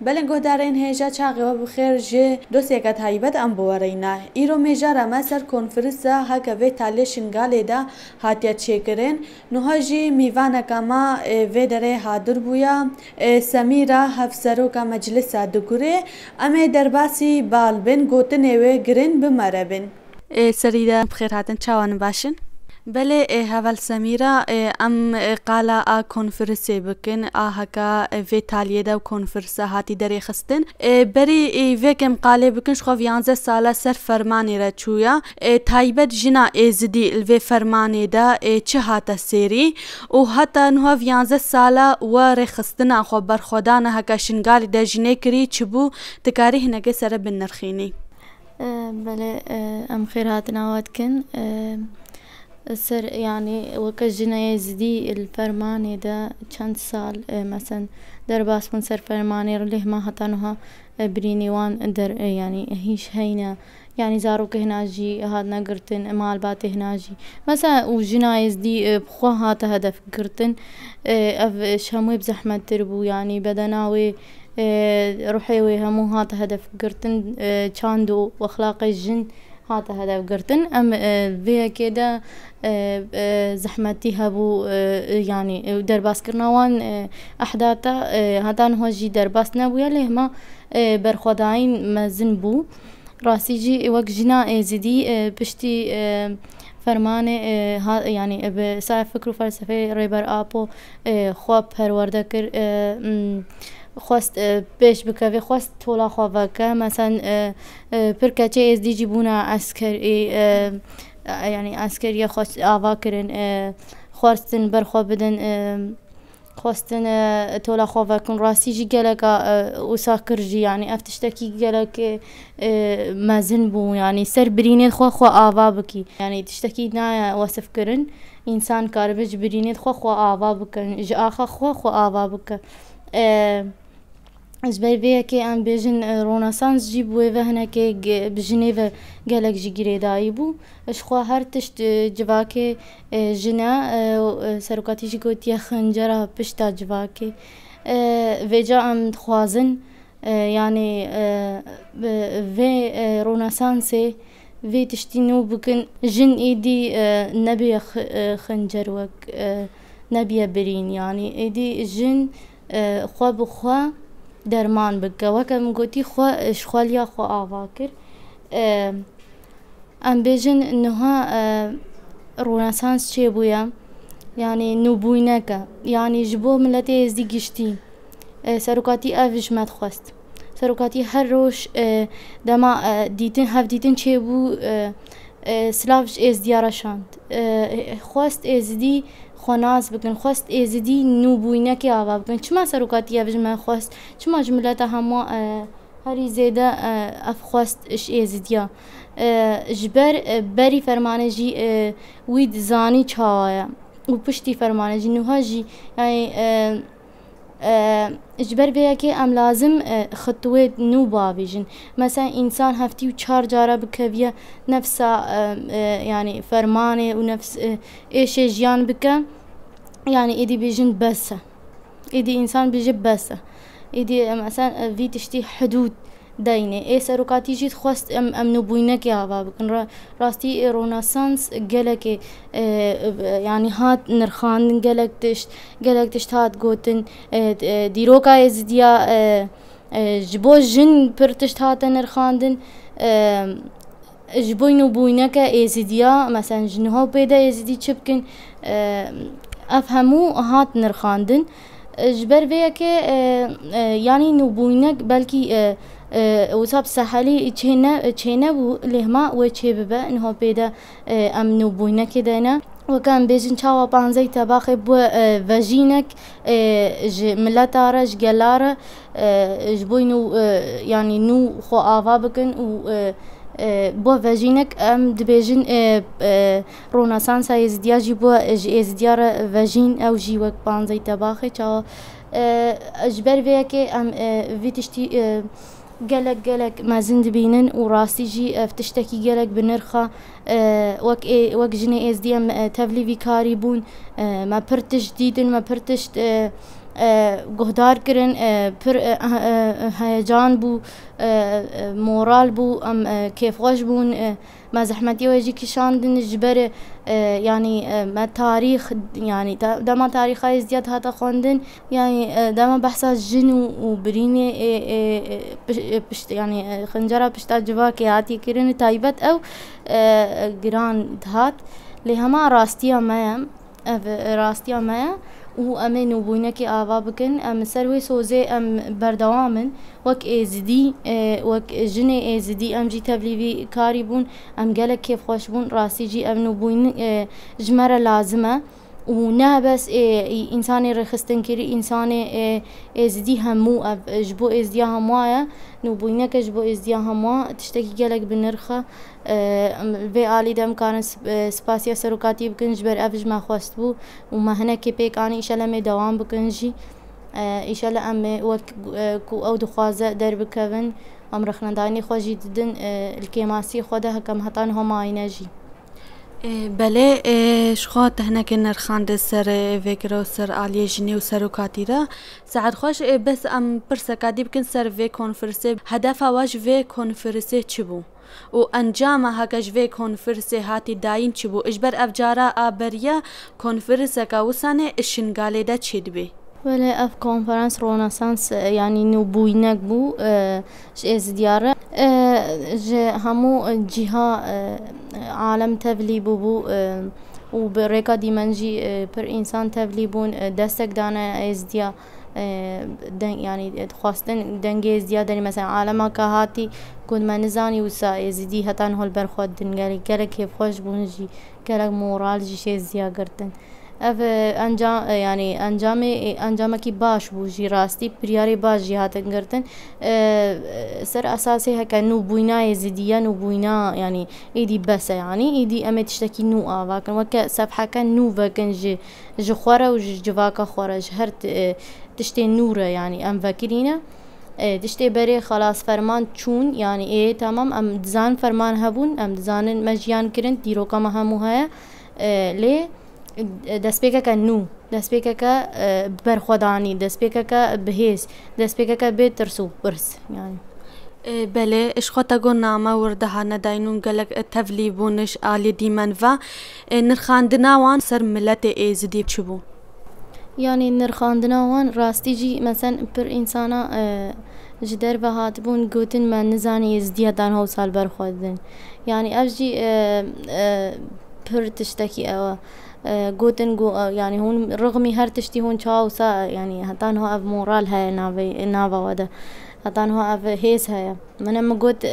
بلن گهدارین هیجا چاقی و بخیر جه دوسیکت هایبت ام بورینا ایرو میجا رما سر کنفرانس هک و تالی شنگالی دا هاتیا چیکرین نوها جی میوان کما و دره حاضر بویا سمیرا هفسرو کا مجلس دکوره امی درباسی بالبن گوتن و گرین بمربن سریدا بخیر هاتن چاوان باشن بله هول سمیرا ام قالا کنفرانسی بکن هکا و تالیه دا کنفرانس هاتی دری خستن بری وکم قاله بکن شخو 11 ساله سر فرمانی را چویا تایبت جنا ازدی الوی فرمانی دا چه هاتا سری و حتی نوها 11 ساله و رخستن خو برخودان هکا شنگالی دا جنه کری چبو تکاری هنگه سر بنرخینی بله ام خیر هاتنا واتکن سر يعني وكجنا يزدي الفرماني ده چند سال مثلا در باس من سر فرماني رليه ما هتانوها برينيوان در يعني هيش هينا يعني زارو كهناجي هادنا قرتن مال بات هناجي مثلا وجنا يزدي بخوا هاتا هدف قرتن اف شاموي بزحمة تربو يعني بدناوي روحي وهمو هاتا هدف قرتن چاندو واخلاق الجن هاتا هدف قرتن ام فيها كده زحمتي هبو يعني درباس كرناوان احداثا هدان هو جي درباس نبويا ليه ما برخداين مزن بو راسي جي وقت جنا زدي بشتي فرمانه يعني بساعة فكر وفلسفة ريبر آبو خواب پرورده کر خواست پیش بکوی خواست طولا خواهکه مثلا پرکچه از دی جیبونا عسکری يعني عسكرية خواست آوا كرن خواستن برخوا بدن خواستن تولا خوا كن راسي جي جلك وساكر جي يعني افتشتكي جلك مازن بو يعني سر برينيت خوا آوا بكي يعني تشتكي نايا وصف كرن إنسان كاربج برينيت خوا آوا بكن جي آخا خوا آوا بك جبر بيه كي ام بيجن رونسانس جيب ويفا هنا كي بجنيفا قالك جي قريداي بو اشخوا هر تشت جواكي جنا سروكاتي جي قوت يا خنجرة بشتا جواكي فيجا ام خوازن يعني في رونسانسي في تشتينو بكن جن ايدي نبي خنجر وك نبي برين يعني ايدي جن خوا بخوا درمان بکه وکم گویی خوا شخالیا خوا آواکر ام بیشن نها رونسانس چه بویا يعني نبوينا كا يعني جبو ملتي ازدي گشتي سروكاتي افش مد خواست سروكاتي هر روش دما ديتن هف ديتن چه بو سلافش ازديارا شاند خواست ازدي خناس بکن خواست ازدی نبوینه که آوا بکن چما سروکاتی افج من خواست چما جملت همه هری زیده اف خواست اش ازدیا جبر بری فرمانه جی وید زانی چاوایا و پشتی فرمانه جی نوها جی يعني اجبر بيا كي ام لازم خطوات نو بابيجن مثلا انسان هفتي وچار جارة بكبيا نفسه يعني فرمانه ونفس ايش جيان بك يعني ايدي بيجن بس ايدي انسان بيجي بس ايدي مثلا في تشتي حدود داينه اي سروكاتي جيت خواست ام نبوينك يا بابك راستي رونسانس قالك يعني هات نرخان قالك تشت هات قوتن ديروكا ازديا جبو جن برتشت هات نرخاندن جبو نبوينك ازديا مثلا جنهو بيدا ازدي چبكن افهمو هات نرخاندن جبر بيك يعني نبوينك بلكي وصاب سحالي چهنا بو لهما و چه ببا انه بيدا ام نبوينك كدنا وكان بيجن چاوا بانزي تباخي بو فاجينك ملاتارج جلارة جبوينو يعني نو خو آفا بكن و بو فاجينك ام دبيجن رونسانس ازديا جي بو ازديار فاجين او جي وك بانزي تباخي چاوا اجبر بيكي ام في تشتي قالك ما زند بينن وراسي جي فتشتكي قالك بنرخة وك جني از دي ام تفلي في كاريبون ما برتش ديدن ما برتش گهدار کرن پر هیجان بو مورال بو ام کیف خوش بون ما زحمتي ويجي كشاندن جبر يعني ما تاريخ يعني دما تاريخ ازدياد هذا خوندن يعني دما بحث جن وبريني بشت يعني خنجرة بشتا جواكي هاتي كرن تايبت او جران هات لهما راستيا ما راستيا ما و امن وبوينكي آوا بكن ام سروي سوزي ام بردوامن وك ازدي وك جني ازدي ام جي تبليفي كاريبون ام جالك كيف خوش بون راسي جي ام نبوين جمرة لازمة ونا بس انساني رخصتن كري انساني ازدي همو جبو ازدي هموايا نبوينك جبو ازدي هموا تشتكي جالك بالنرخة في آلي دم كان سباسيا سروكاتي بكن جبر افج ما خواست بو وما هنا كي بيك اني إشالله مي دوام بكنجي إشالله ام وك كو او دخوازه در بكون ام رخنا دايني خوجي ددن الكيماسي خوده هكم هطان هما عينجي بله شخوات هنا كنا رخاند سر فكرة سر آلية جني وسر وكاتيرا ساعد خوش بس ام برسكادي بكن سر في كونفرسي هدف واش في كونفرسي چبو و انجام هكاش في كونفرسي هاتي داين چبو اجبر افجارا آبريا كونفرسي كاوسانه الشنغالي دا چيد بي ولی اف کنفرانس رونسانس يعني نبوينك بو ازدياره جه همو جهة عالم تبلي بو وبريكا ديمنجي پر انسان تبلي بون دستك دانا ازديا يعني خواستن دنگه ازديا داري مثلا عالم كهاتي كود ما نزاني وسا ازدي هتان هول برخود دنگاري گرك كيف خوش بونجي گرك مورال جي ازديا گرتن اف انجام يعني انجام کی باش بوجي راستي برياري باش جهات گرتن سر اساسي هكا نو بوينا يزيديا نو بوينا يعني ايدي بس يعني ايدي ام تشتكي نو اواكن وك صفحه كان نو فكن جي خورا وجواكا خورا جهرت تشتي نوره يعني ام فاكرينا تشتي بري خلاص فرمان چون يعني ايه تمام ام دزان فرمان هبون ام دزان مجيان كرن ديرو كما همو هيا ليه دەستپێکەکە نو دەستپێکەکە بەرخۆدانی دەستپێکەکە بەهێز دەستپێکەکە بێت ترس و برس يعني بله اشخوتا گو نامه ورده نداینون گلک تفلی بونش آلی دیمن و نرخاندنا وان سر ملت ایزدی چبون يعني نرخاندنا وان راستي جي مثلا بر انسانا جدر بهات بون گوتن من نزاني ازديا دان هو سال برخودن يعني افجي پر تشتكي او گوتن گو يعني هون رغمي هر تشتي هون چاو سا يعني هتان هو اف مورال هاي ناوا وده هتان هو اف هيس هاي من اما گوت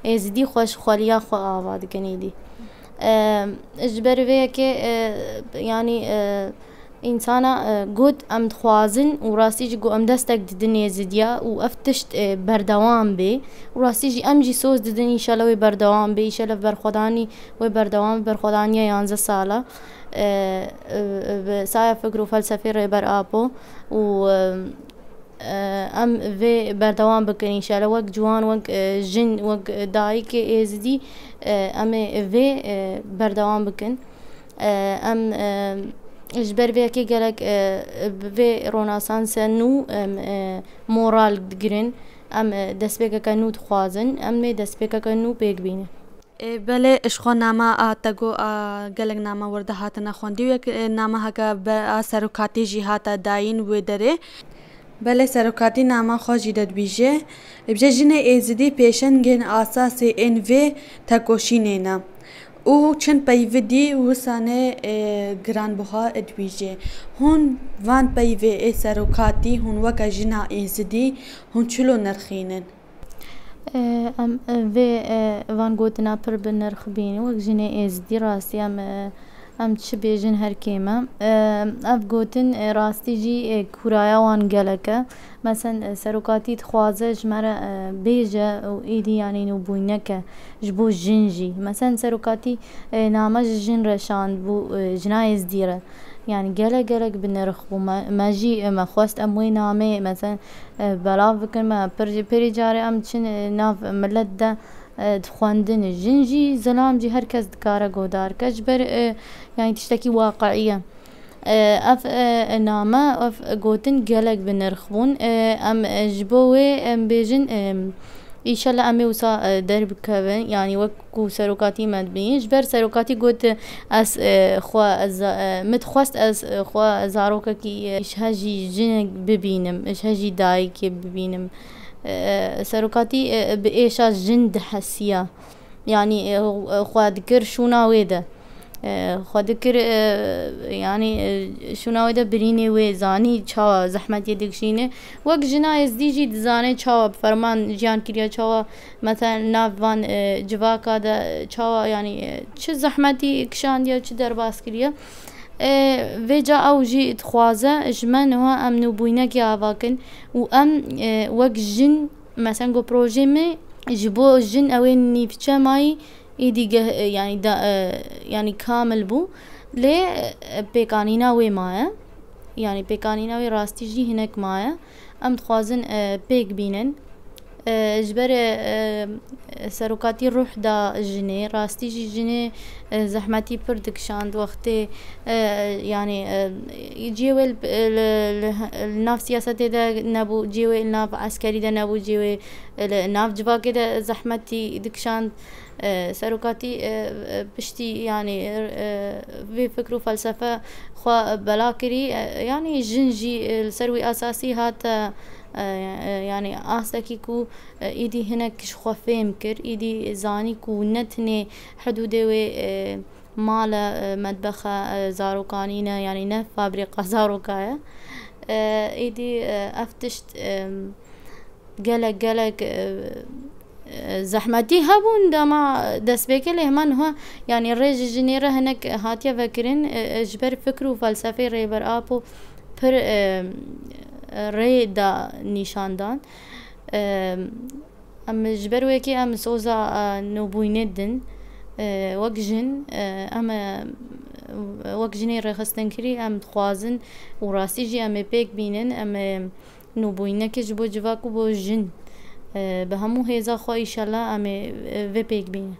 ازدي خوش خاليا خو آواد كنيدي اجبر ويه كي يعني انسانا گوت ام دخوازن و راستی جی گو ام دستک ددن یزدیا و افتشت بردوام بی و راستی جی ام جی سوز ددن ایشالا وی بردوام بی ایشالا برخودانی وی بردوام برخودانی 11 ساله سایا فکر و فلسفه ریبر آبو و ام في بردوام بكن ان شاء الله وق جوان وق جن وق دايك ازدي ام في بردوام بكن ام اجبر ويكي قالك في روناسانس نو مورال دگرن ام دسبيكا كنو تخوازن ام دسبيكا كنو بيك بينه بله اشخو نامه آتگو گلگ نامه ورده هاتنا خوندی و یک نامه هکا با سروکاتی جی هاتا داین و داره بله سروکاتی نامه خو جیدد بیجه بجه جنه ایزدی پیشن گن آساس این و تکوشینینا او چند پیودی و سانه گران بها ادویجه هون وان پیوه سروکاتی هون وکا جنه ایزدی هون چلو نرخینن ام في وان گوتنا پر بنرخ بینی وک جنه ازدی راستی ام چه بیجن هر کیما اف گوتن راستی جی کورایا وان گلکه مثلا سروکاتی تخوازه جمره بیجه و ایدی یعنی نو بوینکه جبو جنجی مثلا سروکاتی نامج جن رشاند بو جنای ازدیره يعني جلق بنرخ وما ما خواست اموي نامي مثلا بلاف بكن ما بري جاري ام چن ناف ملت ده دخواندن الجنجي زلام جي هركز دكاره قودار كجبر يعني تشتكي واقعية اف نامه اف گوتن گلک بنرخبون ام جبوه ام بیجن إن شاء الله أمي وصا درب كابن يعني وكو سروكاتي مدبين جبر سروكاتي قلت أس خوا متخواست أس خوا زاروكا كي إيش هاجي جن ببينم إيش هاجي دايك ببينم سروكاتي بإيش جن دحسيا يعني خوا ذكر شو ناويده خوا ذكر يعني شو ناويده بريني وزاني چاوا زحمت يدكشينه وق جنا يزديجي دزانه چاوا فرمان جيان كريا چاوا مثلا نافان جواكا دا چاوا يعني چه زحمتي كشان ديا چه درباس كريا وجا او جي تخوازه جمن هو ام نوبوينه كي اواكن و ام وق جن مثلا جو بروجي مي جبو جن اوين نيفچا ماي إيدي يعني دا يعني كامل بو لي بيكانينا وي مايا يعني بيكانينا وي راستي جي هناك مايا ام تخوازن بيك بينن جبر سروكاتي روح دا جني راستي جي جني زحمتي بردك شاند وقتي يعني جيوي الناف سياسة دا نبو جيوي الناف عسكري دا نبو جيوي الناف جواكي دا زحمتي دكشاند سروكاتي بشتي يعني في فكر وفلسفة خوا بلاكري يعني جنجي السروي أساسي هات يعني آسكي كو إيدي هناك شخوا فهم كر إيدي زاني كو نتني حدوده مال مطبخة زاروكانينا يعني نه فابريقة زاروكايا إيدي أفتشت قلق زحمتي هبون دما دس بيكل همان هو يعني الريج جنيرة هناك هاتيا فكرين جبر فكر وفلسفة ريبر آبو پر ري دا نيشاندان ام جبر ويكي ام سوزا نوبويندن وق جن ام وق جني رخصتن كري ام خوازن وراسي جي ام بيك بينن ام نوبوينك جبو جواكو بو جن بهمو هيزا خو ان شاء الله ام في بيك بين